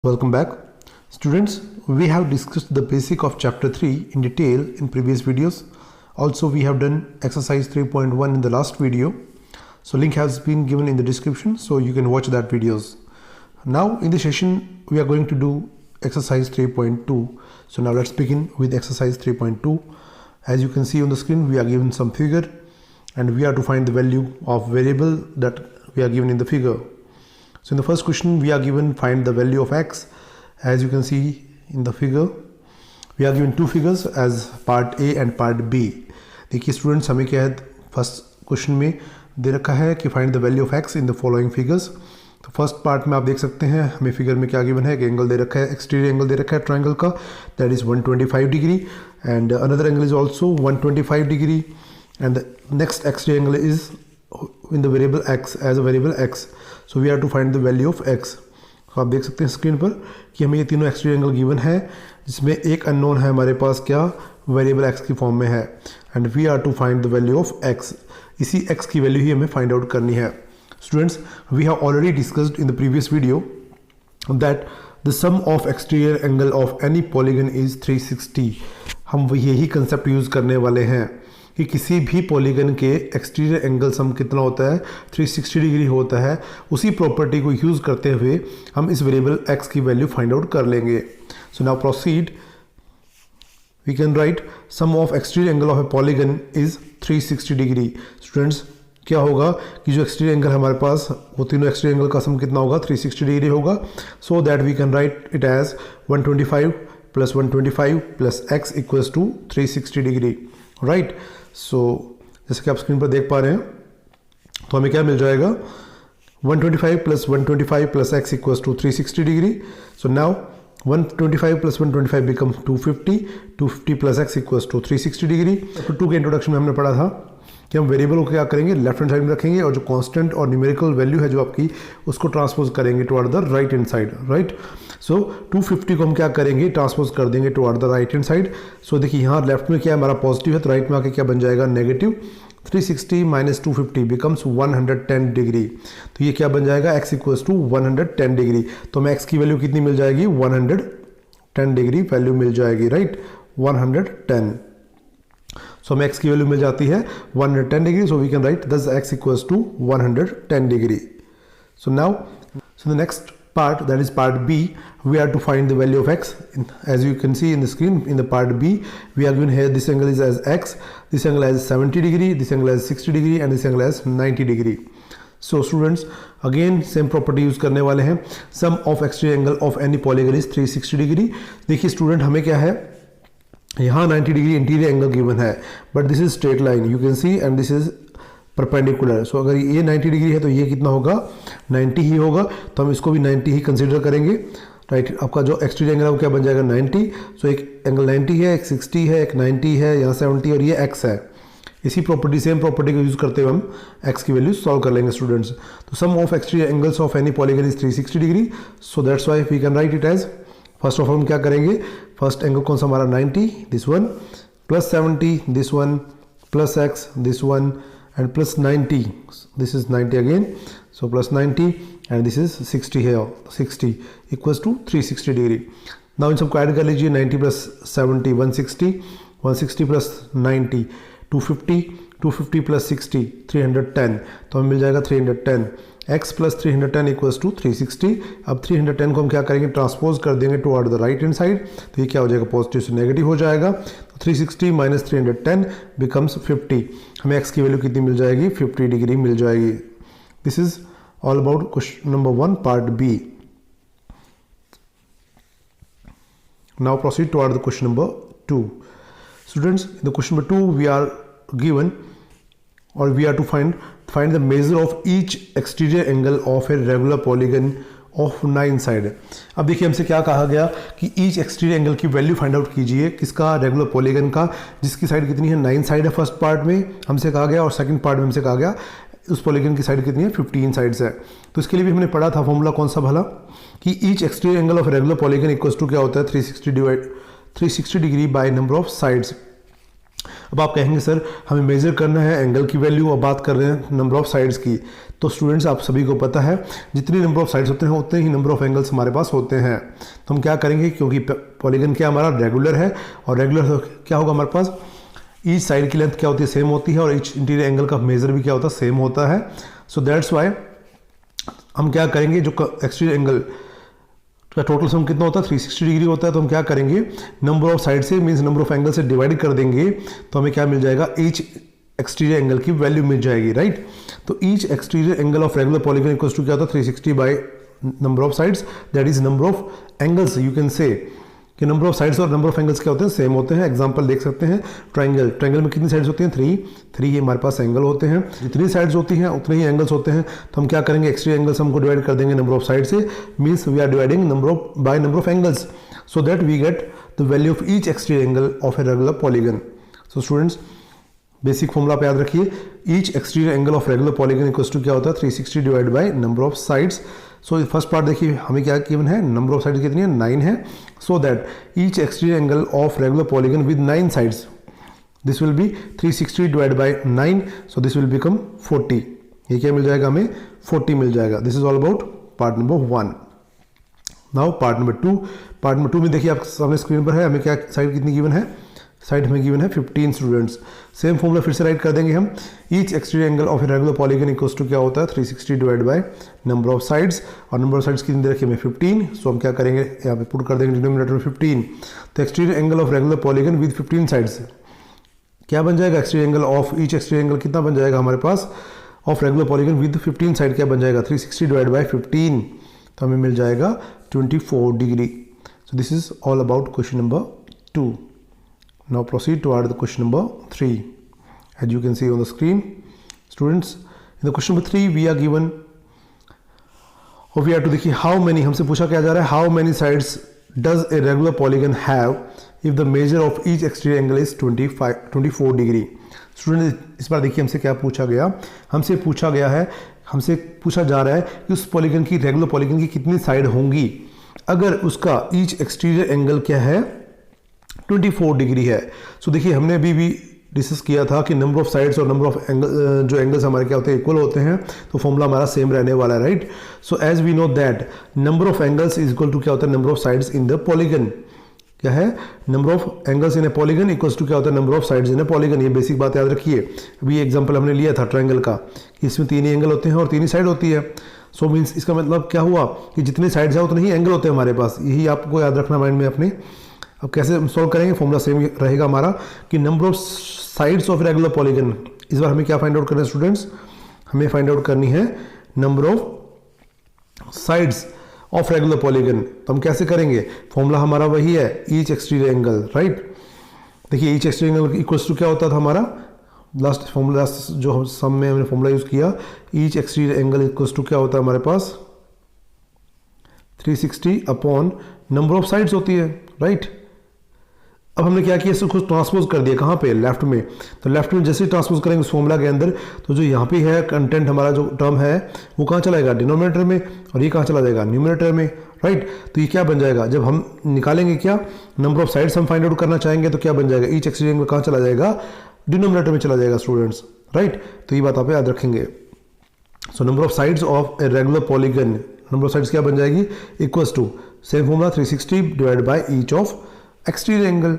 Welcome back. Students, we have discussed the basic of chapter 3 in detail in previous videos. Also, we have done exercise 3.1 in the last video. So link has been given in the description, so you can watch that videos. Now in this session, we are going to do exercise 3.2. So now let's begin with exercise 3.2. As you can see on the screen, we are given some figure and we are to find the value of variable that we are given in the figure. So in the first question, we are given find the value of x. As you can see in the figure, we are given two figures as part A and part B. देखिए students, हमें क्या है first question में दे रखा है कि find the value of x in the following figures. तो फर्स्ट पार्ट में आप देख सकते हैं हमें फिगर में क्या गिवन है कि एंगल दे रखा है, एक्सटीरियर एंगल दे रखा है ट्रायंगल का, that is 125 degree and another angle is also 125 degree and the next exterior angle is in the variable x as a variable x. So we are to find the value of x. तो आप देख सकते हैं screen पर कि हमें ये तीनों एक्सटीरियर एंगल गिवन है जिसमें एक अननोन है हमारे पास क्या वेरिएबल x की फॉर्म में है and we are to find the value of x. इसी x की वैल्यू ही हमें फाइंड आउट करनी है. Students, we have already discussed in the previous video that the sum of exterior angle of any polygon is 360. हम यही concept use करने वाले हैं कि किसी भी पॉलीगन के एक्सटीरियर एंगल सम कितना होता है 360 डिग्री होता है. उसी प्रॉपर्टी को यूज़ करते हुए हम इस वेरिएबल x की वैल्यू फाइंड आउट कर लेंगे. So now proceed. We can write sum of exterior angle of a polygon is 360 degree. Students, क्या होगा कि जो एक्सटीरियर एंगल है हमारे पास वो तीनों एक्सटीरियर एंगल का सम कितना होगा 360 डिग्री होगा. So that we can write it as 125 plus 125 plus x equals to 360 degree. Right. So जैसे कि आप स्क्रीन पर देख पा रहे हैं तो हमें क्या मिल जाएगा 125 plus 125 plus x equals to 360 degree. So now 125 plus 125 become 250, 250 plus x equals to 360 degree. तो 2 के इंट्रोडक्शन में हमने पढ़ा था कि हम वेरिएबल को क्या करेंगे लेफ्ट हैंड साइड में रखेंगे और जो कांस्टेंट और न्यूमेरिकल वैल्यू है जो आपकी उसको ट्रांसपोज करेंगे toward the right hand side. Right. So 250 को हम क्या करेंगे ट्रांसपोज कर देंगे toward the right hand side. So देखिए यहाँ लेफ्ट में क्या है हमारा पॉजिटिव है तो राइट में आके क्या बन जाएगा नेगेटिव. 360 minus 250 becomes 110 degree. तो ये क्या बन जाएगा x इक्वल्स टू 110 डिग्री. तो हमें x की वैल्यू कितनी मिल जाएगी 110 डिग्री वैल्यू मिल जाएगी. राइट. 110. सो हमें x की वैल्यू मिल जाती है 110 degree. So we can write this x equals to 110 degree. So now so the next part, that is part B, we are to find the value of x. As you can see in the screen, in the part B we are given here this angle is as x, this angle as 70 degree, this angle as 60 degree and this angle as 90 degree. So students, again same property use करने वाले हैं. Sum of exterior angle of any polygon is 360 degree. देखिए student हमें क्या है यहाँ 90 degree interior angle given है but this is straight line you can see and this is perpendicular. So अगर ये 90 डिग्री है तो ये कितना होगा 90 ही होगा. तो हम इसको भी 90 ही कंसीडर करेंगे. राइट. आपका जो एक्सटीरियर एंगल है वो क्या बन जाएगा 90. सो एक एंगल 90 है, एक 60 है, एक 90 है, यहाँ 70 और ये x है. इसी प्रॉपर्टी सेम प्रॉपर्टी को यूज करते हुए हम x की वैल्यू सॉल्व कर लेंगे स्टूडेंट्स. तो sum of exterior angles of any polygon is 360 degree. So that's why we can write it as first of all हम क्या करेंगे फर्स्ट एंगल कौन सा हमारा 90 this one plus 70 this one plus x this one and plus 90 this is 90 again. So plus 90 and this is 60 है 60 equals to 360 degree. Now इन सबको add कर लीजिए 90 प्लस 70 160, 160 प्लस 90 250, 250 प्लस 60 310. तो हमें मिल जाएगा 310. x plus 310 equals to 360. अब 310 को हम क्या करेंगे ट्रांसपोज कर देंगे toward the right hand side. तो ये क्या हो जाएगा पॉजिटिव से नेगेटिव हो जाएगा. तो 360 माइनस 310 बिकम्स 50. हमें x की वैल्यू कितनी मिल जाएगी 50 डिग्री मिल जाएगी. This is all about question number 1 part B. Now proceed toward the question number 2. Students, in the question number 2 we are given or we are to find the measure of each exterior angle of a regular polygon of 9 side. अब देखिए हमसे क्या कहा गया कि each exterior angle की value find out कीजिए किसका रेगुलर पॉलीगन का जिसकी साइड कितनी है 9 साइड है फर्स्ट पार्ट में हमसे कहा गया और सेकंड पार्ट में हमसे कहा गया उस पॉलीगन की साइड कितनी है 15 साइड्स है. तो इसके लिए भी हमने पढ़ा था फॉर्मूला कौन सा भला कि each exterior angle of regular polygon equals to क्या होता है 360 degree by number of sides. अब आप कहेंगे सर हमें मेजर करना है एंगल की वैल्यू, अब बात कर रहे हैं नंबर ऑफ साइड्स की। तो स्टूडेंट्स आप सभी को पता है जितनी नंबर ऑफ साइड्स होते हैं उतने ही नंबर ऑफ एंगल्स हमारे पास होते हैं। तो हम क्या करेंगे, क्योंकि पॉलीगन क्या हमारा रेगुलर है, और रेगुलर क्या होगा हमारे पास, ईच साइड की लेंथ क्या होती है, सेम होती है, और ईच इंटीरियर एंगल का मेजर भी क्या होता है, सेम होता है। सो दैट्स वाई हम क्या करेंगे, जो एक्सटीरियर एंगल का टोटल सम कितना होता है 360 डिग्री होता है, तो हम क्या करेंगे नंबर ऑफ साइड से मींस नंबर ऑफ एंगल से डिवाइड कर देंगे, तो हमें क्या मिल जाएगा, ईच एक्सटीरियर एंगल की वैल्यू मिल जाएगी, राइट। तो each exterior angle of regular polygon equals to क्या होता है 360 by number of sides, that is number of angles. You can say कि नंबर ऑफ साइड्स और नंबर ऑफ एंगल्स क्या होते हैं, सेम होते हैं। एग्जांपल देख सकते हैं, ट्रायंगल, ट्रायंगल में कितनी साइड्स होती हैं, 3 ही हमारे पास एंगल होते हैं। जितनी साइड्स होती हैं उतने ही एंगल्स होते हैं। तो हम क्या करेंगे, एक्सटीरियर एंगल्स हमको डिवाइड कर देंगे नंबर ऑफ साइड से, means we are dividing number of by number of angles, so that we get the value of each exterior angle of a regular polygon. So students basic formula आप याद रखिए, each exterior angle of regular polygon equals to क्या होता है 360 divide by number of sides. So first part देखिए हमें क्या given है, नंबर ऑफ साइड्स कितनी है 9 है, so that each exterior angle of regular polygon with 9 sides, this will be 360 divide bye 9, so this will become 40। ये क्या मिल जाएगा हमें, 40 मिल जाएगा। This is all about part number 1। Now part number 2। Part number 2 में देखिए आप सामने स्क्रीन पर है, हमें क्या साइड कितनी गिवन है, साइड हमें गिवन है 15 स्टूडेंट्स। सेम फॉर्मूला फिर से राइट कर देंगे हम, each exterior angle of a regular polygon equals to क्या होता है 360 divide by number of sides, और नंबर ऑफ साइड्स कितनी दे रखी है हमें 15, सो हम क्या करेंगे यहाँ पे पुट कर देंगे डिनोमिनेटर में 15। तो exterior angle of regular polygon with 15 sides क्या बन जाएगा, exterior angle of each exterior angle कितना बन जाएगा हमारे पास of regular polygon with 15 side क्या बन जाएगा 360 डिवाइड बाय 15, तो हमें मिल जाएगा 24 degree. So this is all about question number 2। Now proceed toward the question number 3. As you can see on the screen, students, in the question number 3 we are given, or we have to देखिए how many, हमसे पूछा क्या जा रहा है, how many sides does a regular polygon have if the measure of each exterior angle is 24 degree. Students इस बार देखिए हमसे क्या पूछा गया, हमसे पूछा गया है, हमसे पूछा जा रहा है कि उस पॉलीगन की, रेगुलर पॉलीगन की कितनी साइड होंगी अगर उसका ईच एक्सटीरियर एंगल क्या है 24 डिग्री है। सो देखिए हमने अभी भी डिस्कस किया था कि नंबर ऑफ साइड्स और नंबर ऑफ एंगल, जो एंगल्स हमारे क्या होते हैं इक्वल होते हैं, तो फॉर्मूला हमारा सेम रहने वाला है, right. So as we know that number of angles is equal to क्या होता है number of sides in the polygon, क्या है number of angles in a polygon equals to क्या होता है number of sides in a polygon. ये basic बात याद रखिए। अभी एग्जांपल हमने लिया था ट्रायंगल का कि इसमें 3 ही एंगल होते हैं और 3 ही साइड होती है। सो मीन्स इसका मतलब क्या हुआ कि जितने साइड्स हैं उतने ही एंगल होते हैं हमारे पास, यही आपको याद रखना माइंड में अपने। अब कैसे हम सॉल्व करेंगे, फॉर्मूला सेम रहेगा हमारा कि number of sides of regular polygon, इस बार हमें क्या फाइंड आउट करना है स्टूडेंट्स, हमें फाइंड आउट करनी है number of sides of regular polygon. तो हम कैसे करेंगे, फॉर्मूला हमारा वही है ईच एक्सटीरियर एंगल, राइट। देखिए each exterior angle equals to क्या होता था हमारा, लास्ट फॉर्मूला जो सम में हमने फॉर्मूला यूज किया, each exterior angle equals to क्या होता है हमारे पास 360 अपॉन नंबर ऑफ साइड्स होती है, राइट। अब हमने क्या किया, इसको ट्रांसपोज कर दिया कहाँ पे, लेफ्ट में। तो लेफ्ट में जैसे ही ट्रांसपोज करेंगे उस फॉर्मूला के अंदर, तो जो यहाँ पे है कंटेंट हमारा जो टर्म है वो कहाँ चला जाएगा डिनोमिनेटर में, और ये कहाँ चला जाएगा न्यूमरेटर में, राइट। तो ये क्या बन जाएगा, जब हम निकालेंगे क्या नंबर ऑफ साइड्स हम फाइंड आउट करना चाहेंगे, तो क्या बन जाएगा ईच एक्सटीरियर एंगल कहाँ चला जाएगा, डिनोमिनेटर में चला जाएगा स्टूडेंट्स, राइट। तो ये बात आप याद रखेंगे। So number of sides of a regular polygon, number of sides क्या बन जाएगी equals to same formula 360 divide by each of exterior angle.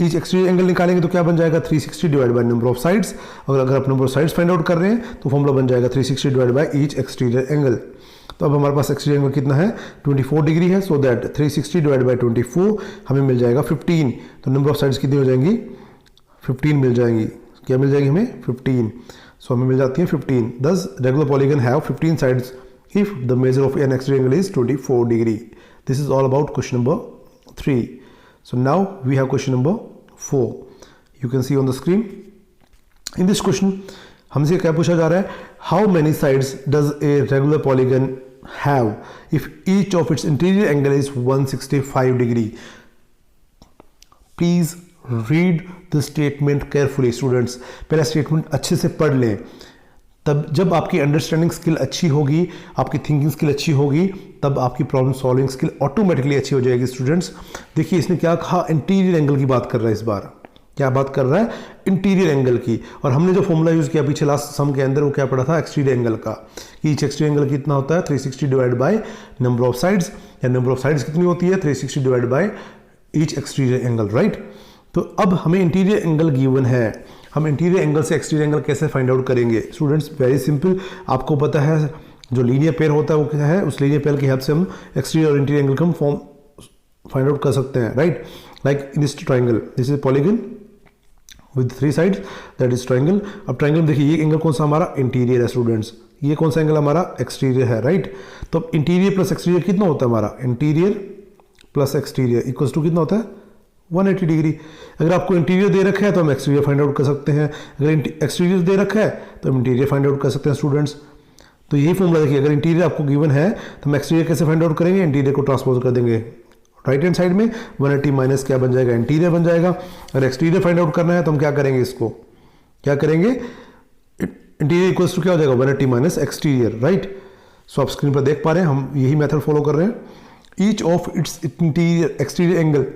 Each exterior angle निकालेंगे तो क्या बन जाएगा 360 divide by number of sides, और अगर आप number of sides find out कर रहे हैं तो फॉर्मूला बन जाएगा 360 divide by each exterior angle. तो अब हमारे पास एक्सटीरियर एंगल कितना है 24 डिग्री है, सो दैट 360 डिवाइड बाय 24 हमें मिल जाएगा 15। तो नंबर ऑफ साइड्स कितनी हो जाएंगी 15 मिल जाएंगी, क्या मिल जाएगी हमें 15, सो हमें मिल जाती है 15। दस regular polygon have 15 sides if the measure of an exterior angle is 24 degree. This is all about question number 3. So now we have question number 4. You can see on the screen. In this question हमसे क्या पूछा जा रहा है, how many sides does a regular polygon have if each of its interior angle is 165 degree? Please read the statement carefully students. पहला statement अच्छे से पढ़ लें, तब जब आपकी अंडरस्टैंडिंग स्किल अच्छी होगी, आपकी थिंकिंग स्किल अच्छी होगी, तब आपकी प्रॉब्लम सॉल्विंग स्किल ऑटोमेटिकली अच्छी हो जाएगी स्टूडेंट्स। देखिए इसने क्या कहा, इंटीरियर एंगल की बात कर रहा है इस बार, क्या बात कर रहा है, इंटीरियर एंगल की। और हमने जो फॉर्मूला यूज किया पीछे लास्ट सम के अंदर वो क्या पड़ा था, एक्सटीरियर एंगल का, कि ईच एक्सटीरियर एंगल कितना होता है 360 divide by number of sides, या नंबर ऑफ साइड्स कितनी होती है 360 divide by each exterior angle, right. तो अब हमें इंटीरियर एंगल गिवन है, हम इंटीरियर एंगल से एक्सटीरियर एंगल कैसे फाइंड आउट करेंगे स्टूडेंट्स, वेरी सिंपल। आपको पता है जो लीनियर पेयर होता है वो क्या है, उस लीनियर पेयर की हेल्प से हम एक्सटीरियर और इंटीरियर एंगल का हम फॉर्म फाइंड आउट कर सकते हैं, right. Like in this triangle, this is polygon with 3 sides, that is triangle. अब ट्राइंगल देखिए ये एंगल कौन सा हमारा, इंटीरियर है स्टूडेंट्स, ये कौन सा एंगल हमारा, एक्सटीरियर है, राइट। तो अब इंटीरियर प्लस एक्सटीरियर कितना होता है हमारा, interior plus exterior equals to कितना होता है 180 डिग्री। अगर आपको इंटीरियर दे रखा है तो हम एक्सटीरियर फाइंड आउट कर सकते हैं, अगर एक्सटीरियर दे रखा है तो हम इंटीरियर फाइंड आउट कर सकते हैं स्टूडेंट्स। तो यही फॉर्मूला देखिए, अगर इंटीरियर आपको गिवन है तो हम एक्सटीरियर कैसे फाइंड आउट करेंगे, इंटीरियर को ट्रांसपोज कर देंगे राइट हैंड साइड में, 180 माइनस क्या बन जाएगा, इंटीरियर बन जाएगा। अगर एक्सटीरियर फाइंड आउट करना है तो हम क्या करेंगे, इसको क्या करेंगे, इंटीरियर इक्वल्स टू क्या हो जाएगा 180 माइनस एक्सटीरियर, राइट। सो आप स्क्रीन पर देख पा रहे हैं हम यही मेथड फॉलो कर रहे हैं। Each of its interior exterior angle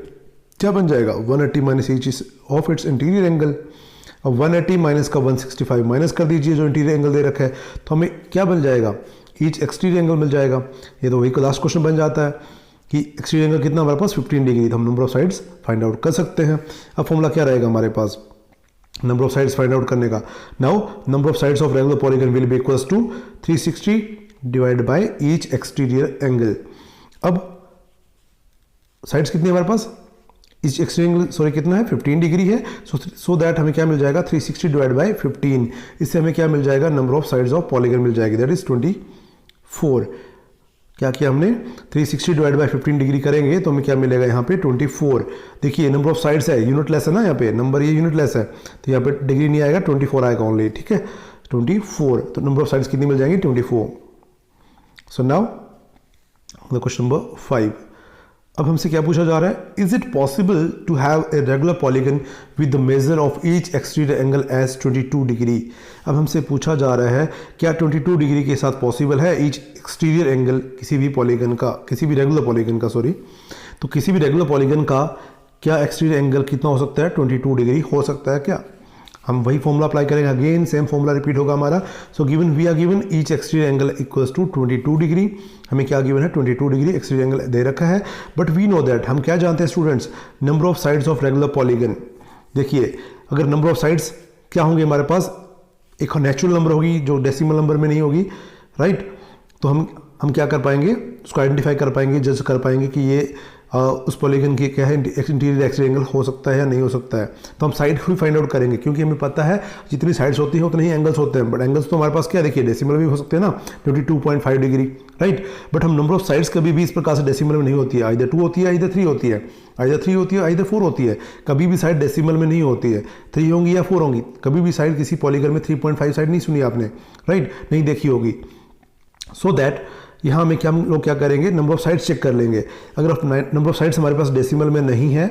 क्या बन जाएगा 180 minus each of its interior angle. अब 180 माइनस का 165 माइनस कर दीजिए जो इंटीरियर एंगल दे रखा है, तो हमें क्या बन जाएगा, ईच एक्सटीरियर एंगल मिल जाएगा। ये तो वही लास्ट क्वेश्चन बन जाता है कि एक्सटीरियर एंगल कितना हमारे पास 15 डिग्री, तो हम number of sides find out कर सकते हैं। अब फॉर्मूला क्या रहेगा हमारे पास number of sides find out करने का, now number of sides of regular polygon will be equals to 360 divide by each exterior angle. अब साइड्स कितनी है हमारे पास, इस एक्सटीरियर एंगल सॉरी कितना है 15 डिग्री है, सो दैट हमें क्या मिल जाएगा 360 डिवाइड बाय 15, इससे हमें क्या मिल जाएगा number of sides of polygon मिल जाएगी, दैट इज 24। क्या किया हमने 360 डिवाइड बाय 15 डिग्री करेंगे तो हमें क्या मिलेगा यहाँ पे 24। देखिए नंबर ऑफ साइड्स है, यूनिट लेस है ना, यहाँ पे नंबर ये यूनिट लेस है तो यहाँ पे डिग्री नहीं आएगा 24 आएगा ओनली, ठीक है 24। तो नंबर ऑफ साइड्स कितनी मिल जाएंगी 24। सो नाउ क्वेश्चन नंबर 5, अब हमसे क्या पूछा जा रहा है, is it possible to have a regular polygon with the measure of each exterior angle as 22 degree. अब हमसे पूछा जा रहा है क्या 22 डिग्री के साथ पॉसिबल है ईच एक्सटीरियर एंगल किसी भी पॉलीगन का, किसी भी रेगुलर पॉलीगन का, सॉरी, तो किसी भी रेगुलर पॉलीगन का क्या एक्सटीरियर एंगल कितना हो सकता है 22 डिग्री हो सकता है क्या। हम वही फॉर्मूला अप्लाई करेंगे, अगेन सेम फॉर्मूला रिपीट होगा हमारा। So given we are given each exterior angle equals to 22 degree, हमें क्या गिवन है 22 डिग्री एक्सटीरियर एंगल दे रखा है। बट वी नो दैट, हम क्या जानते हैं students, number of sides of regular polygon. देखिए अगर नंबर ऑफ साइड्स क्या होंगे हमारे पास, एक नेचुरल नंबर होगी जो डेसिमल नंबर में नहीं होगी, राइट। तो हम क्या कर पाएंगे, उसको आइडेंटिफाई कर पाएंगे, जज कर पाएंगे कि ये उस पॉलीगन की क्या है इंटीरियर एक्सटीरियर एंगल हो सकता है या नहीं हो सकता है। तो हम साइड भी फाइंड आउट करेंगे क्योंकि हमें पता है जितनी साइड्स होती है उतने ही एंगल्स होते हैं, बट एंगल्स तो हमारे पास क्या देखिए डेसिमल भी हो सकते हैं ना 22.5 डिग्री, राइट। बट हम नंबर ऑफ साइड्स कभी भी इस प्रकार से डेसिमल में नहीं होती है, आइदर 2 होती है, आइदर 3 होती है, आइदर 3 होती है, आइदर 4 होती है। कभी भी साइड डेसिमल में नहीं होती है, 3 होंगी या 4 होंगी। कभी भी साइड किसी पॉलीगन में 3.5 साइड नहीं सुनी आपने, राइट, नहीं देखी होगी। सो दैट यहाँ में क्या हम लोग क्या करेंगे, नंबर ऑफ साइड्स चेक कर लेंगे। अगर नंबर ऑफ साइड्स हमारे पास डेसिमल में नहीं है,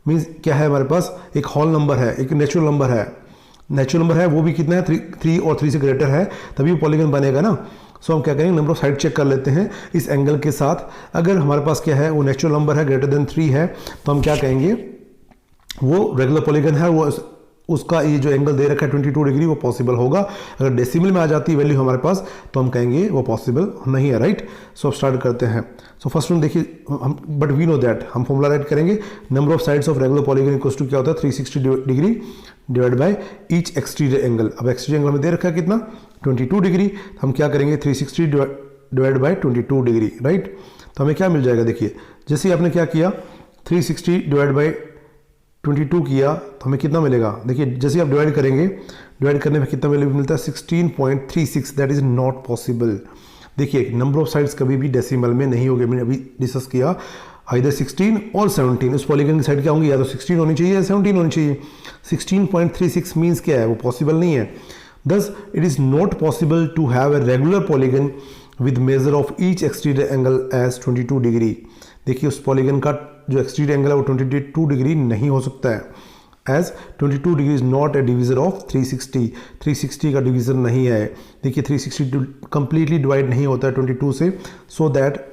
मीन्स क्या है हमारे पास एक होल नंबर है, एक नेचुरल नंबर है, नेचुरल नंबर है वो भी कितना है 3 और 3 से ग्रेटर है, तभी पॉलीगन बनेगा ना। सो हम क्या करेंगे नंबर ऑफ साइड चेक कर लेते हैं इस एंगल के साथ। अगर हमारे पास क्या है वो नेचुरल नंबर है ग्रेटर देन 3 है, तो हम क्या कहेंगे वो रेगुलर पॉलीगन है, वो उसका ये जो एंगल दे रखा है 22 डिग्री वो पॉसिबल होगा। अगर डेसिमल में आ जाती है वैल्यू हमारे पास तो हम कहेंगे वो पॉसिबल नहीं है, राइट। सो अब स्टार्ट करते हैं। सो फर्स्ट वन देखिए हम, बट वी नो दैट, हम फॉर्मूला राइट करेंगे, number of sides of regular polygon equals to क्या होता है 360 degree divide by each exterior angle. अब एक्सटीरियर एंगल में दे रखा है कितना 22 डिग्री, हम क्या करेंगे 360 डिवाइड बाय 22 डिग्री, राइट। तो हमें क्या मिल जाएगा, देखिए जैसे ही आपने क्या किया 360 डिवाइड बाय 22 किया तो हमें कितना मिलेगा, देखिए जैसे आप डिवाइड करेंगे, डिवाइड करने में कितना वैल्यू मिलता है 16.36, दैट इज नॉट पॉसिबल। देखिए नंबर ऑफ साइड्स कभी भी डेसिमल में नहीं होगी, मैंने अभी डिस्कस किया, आइदर 16 और 17, उस पॉलीगन की साइड क्या होंगी, या तो 16 होनी चाहिए या 17 होनी चाहिए। 16.36 मीन्स क्या है, वो पॉसिबल नहीं है। Thus it is not possible to have a regular polygon with measure of each exterior angle as 22 degree. देखिए उस पॉलीगन का जो एक्सटीरियर एंगल है वो 22 डिग्री नहीं हो सकता है, as 22 degree is not a divisor of 360, 360 का डिवीजर नहीं है। देखिए 360 कंप्लीटली डिवाइड नहीं होता है 22 से, सो दैट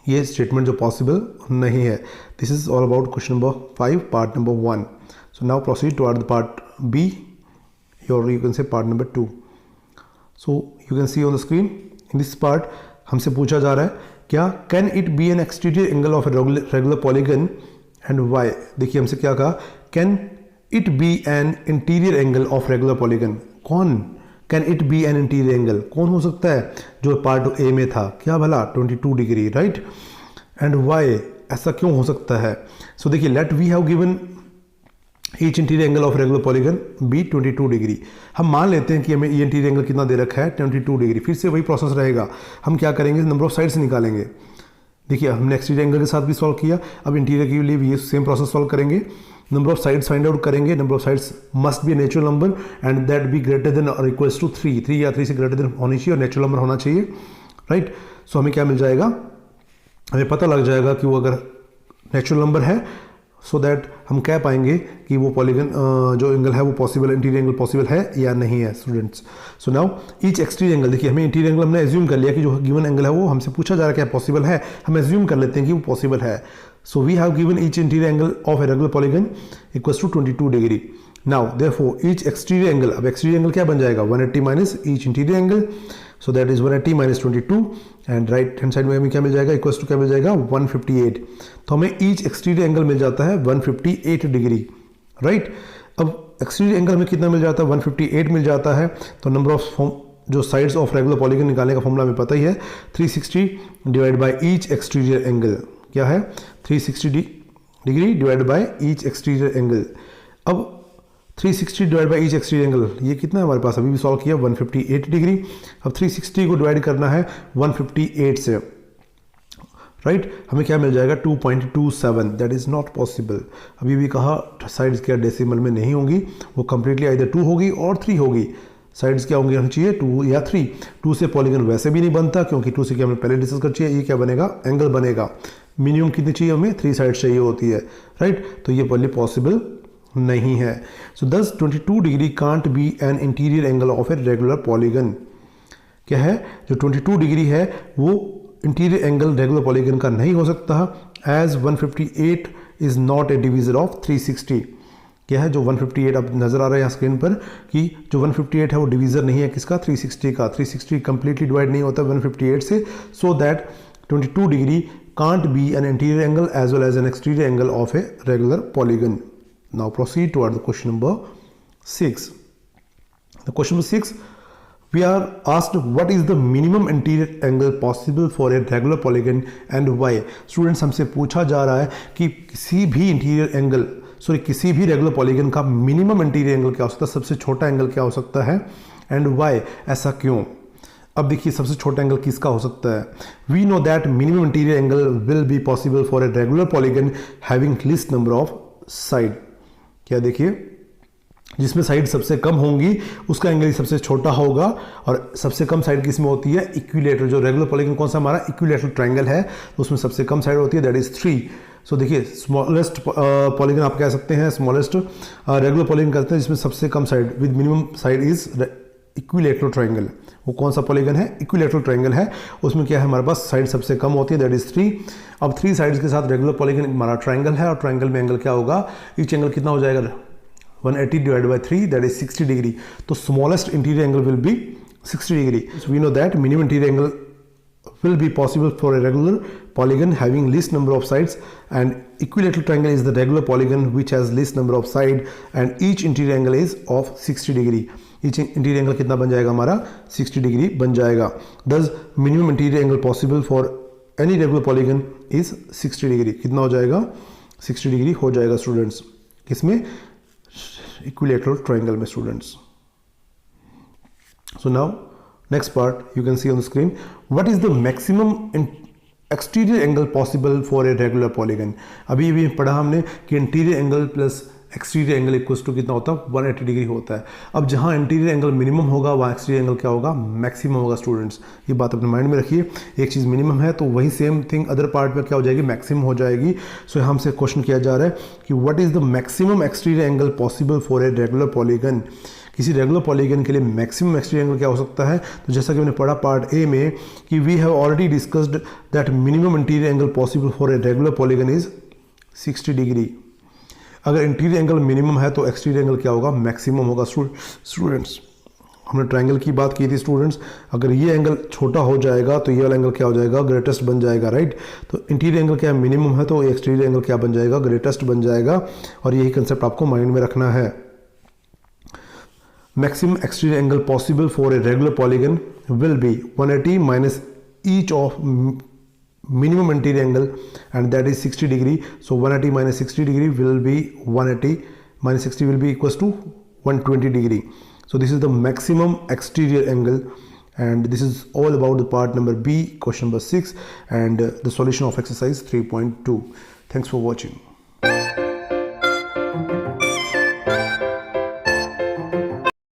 ये स्टेटमेंट जो पॉसिबल नहीं है. This is all about question number 5 part number 1. So now proceed toward the part B, और you can say part number 2. So you can see on the screen in this part हमसे पूछा जा रहा है क्या, can it be an exterior angle of a regular polygon and why. देखिए हमसे क्या कहा, can it be an interior angle of regular polygon. कौन, can it be an interior angle, कौन हो सकता है, जो पार्ट ए में था, क्या भला 22 डिग्री, राइट. एंड वाई, ऐसा क्यों हो सकता है. सो देखिए, let we have given each interior angle of regular polygon be 22 degree. हम मान लेते हैं कि हमें ये इंटीरियर एंगल कितना दे रखा है 22 डिग्री. फिर से वही प्रोसेस रहेगा, हम क्या करेंगे, नंबर ऑफ साइड्स निकालेंगे. देखिए हमने एक्सटीरियर एंगल के साथ भी सॉल्व किया, अब इंटीरियर के लिए भी ये सेम प्रोसेस सॉल्व करेंगे. Number of sides find out करेंगे. Number of sides must be natural number and that be greater than और इक्वल्स टू 3 या 3 से ग्रेटर देन होनी चाहिए और नेचुरल नंबर होना चाहिए, राइट. सो हमें क्या मिल जाएगा, हमें पता लग जाएगा कि वो अगर नेचुरल नंबर है, सो दैट हम कह पाएंगे कि वो पॉलीगन जो एंगल है वो पॉसिबल, इंटीरियर एंगल पॉसिबल है या नहीं है students. So now each exterior angle, देखिए हमें इंटीरियर एंगल हमने एज्यूम कर लिया कि जो गिवन एंगल है वो हमसे पूछा जा रहा है क्या पॉसिबल है, हम एज्यूम कर लेते हैं कि वो पॉसिबल है. So we have given each interior angle of a regular polygon equals to 22 degree. Now therefore each exterior angle, अब एक्सटीरियर एंगल क्या बन जाएगा 180 minus each interior angle, so that is 180 minus 22 and right hand side में हमें क्या मिल जाएगा, equals to क्या मिल जाएगा 158. तो हमें ईच एक्सटीरियर एंगल मिल जाता है 158 डिग्री, राइट. अब एक्सटीरियर एंगल में कितना मिल जाता है 158 मिल जाता है. तो नंबर ऑफ जो साइड्स ऑफ रेगुलर पॉलीगन निकालने का फॉर्मूला हमें पता ही है, 360 divide by each exterior angle, क्या है 360 degree divide by each exterior angle. अब 360 divide by each exterior angle, ये कितना है हमारे पास, अभी भी सॉल्व किया 158 डिग्री. अब 360 को डिवाइड करना है 158 से, राइट. हमें क्या मिल जाएगा 2.27. That is not possible. अभी भी कहा साइड्स क्या डेसिमल में नहीं होंगी, वो कंप्लीटली आइदर 2 होगी और 3 होगी. साइड्स क्या होंगी होनी चाहिए 2 या 3. 2 से पॉलीगन वैसे भी नहीं बनता क्योंकि 2 से क्या हमें पहले डिस्कस कर चाहिए, ये क्या बनेगा एंगल बनेगा. मिनिमम कितनी चाहिए हमें 3 साइड्स चाहिए होती है, राइट. तो ये पहले पॉसिबल नहीं है. So thus 22 degree can't be an interior angle of a regular polygon. क्या है, जो 22 डिग्री है वो इंटीरियर एंगल रेगुलर पॉलीगन का नहीं हो सकता, as 158 is not a divisor of 360. क्या है, जो 158 अब नजर आ रहा है यहाँ स्क्रीन पर कि जो 158 है वो डिवीजर नहीं है किसका 360 का. 360 कंप्लीटली डिवाइड नहीं होता 158 से, so that 22 degree can't be an interior angle as well as an exterior angle of a regular polygon. Now proceed toward the question number 6. The question number 6, we are asked what is the minimum interior angle possible for a regular polygon and why. Students हमसे पूछा जा रहा है कि किसी भी interior angle, किसी भी रेगुलर पॉलीगन का मिनिमम इंटीरियर एंगल क्या हो सकता है, सबसे छोटा एंगल क्या हो सकता है एंड वाई, ऐसा क्यों. अब देखिए सबसे छोटा एंगल किसका हो सकता है. We know that minimum interior angle will be possible for a regular polygon having least number of side. क्या देखिए, जिसमें साइड सबसे कम होंगी उसका एंगल सबसे छोटा होगा, और सबसे कम साइड किसमें होती है इक्विलेटर. जो रेगुलर पॉलीगन कौन सा हमारा इक्विलेटरल ट्रायंगल है, तो उसमें सबसे कम साइड होती है, दैट इज 3. सो देखिए स्मॉलेस्ट पॉलीगन आप कह सकते हैं, स्मॉलेस्ट रेगुलर पॉलीगन कहते हैं जिसमें सबसे कम side with minimum side is equilateral triangle. वो कौन सा पॉलीगन है, इक्विलेटरल ट्रायंगल है. उसमें क्या है हमारे पास साइड सबसे कम होती है, दैट इज 3. अब 3 साइड्स के साथ रेगुलर पॉलीगन हमारा ट्रायंगल है, और ट्रायंगल में एंगल क्या होगा, ईच एंगल कितना हो जाएगा 180 divide by 3, that is 60 degree. तो smallest interior angle will be 60 degree. We know that minimum interior angle will be possible for a regular polygon having least number of sides, and equilateral triangle is the regular polygon which has least number of side and each interior angle is of 60 degree. each interior angle कितना बन जाएगा हमारा 60 degree बन जाएगा. Thus minimum interior angle possible for any regular polygon is 60 degree. कितना हो जाएगा 60 degree हो जाएगा स्टूडेंट्स, किसमें equilateral triangle में students. So now next part you can see on the screen, what is the maximum exterior angle possible for a regular polygon. अभी भी पढ़ा हमने कि interior angle plus exterior angle equals to कितना होता है 180 degree होता है. अब जहाँ इंटीरियर एंगल मिनिमम होगा वहाँ एक्सटीरियर एंगल क्या होगा मैक्सिमम होगा स्टूडेंट्स. ये बात अपने माइंड में रखिए, एक चीज़ मिनिमम है तो वही सेम थिंग अदर पार्ट में क्या हो जाएगी मैक्सिमम हो जाएगी. सो हमसे क्वेश्चन किया जा रहा है कि what is the maximum exterior angle possible for a regular polygon, किसी रेगुलर पॉलीगन के लिए मैक्सिमम एक्सटीरियर एंगल क्या हो सकता है? तो जैसा कि हमने पढ़ा पार्ट ए में कि we have already discussed that minimum interior angle possible for a regular polygon is 60 degree. अगर इंटीरियर एंगल मिनिमम है तो एक्सटीरियर एंगल क्या होगा? मैक्सिमम होगा। स्टूडेंट्स, हमने ट्रायंगल की बात की थी स्टूडेंट्स, अगर ये एंगल छोटा हो जाएगा तो ये वाला एंगल क्या हो जाएगा? ग्रेटेस्ट बन जाएगा, राइट। तो इंटीरियर एंगल क्या मिनिमम है तो एक्सटीरियर एंगल क्या बन जाएगा? ग्रेटेस्ट बन जाएगा। और यही कंसेप्ट आपको माइंड में रखना है। Maximum exterior angle possible for a regular polygon will B 180 minus each of minimum interior angle, and that is 60 degree. So 180 minus 60 degree will be 180 minus 60 will be equals to 120 degree. So this is the maximum exterior angle, and this is all about the part number B, question number 6, and the solution of exercise 3.2. Thanks for watching.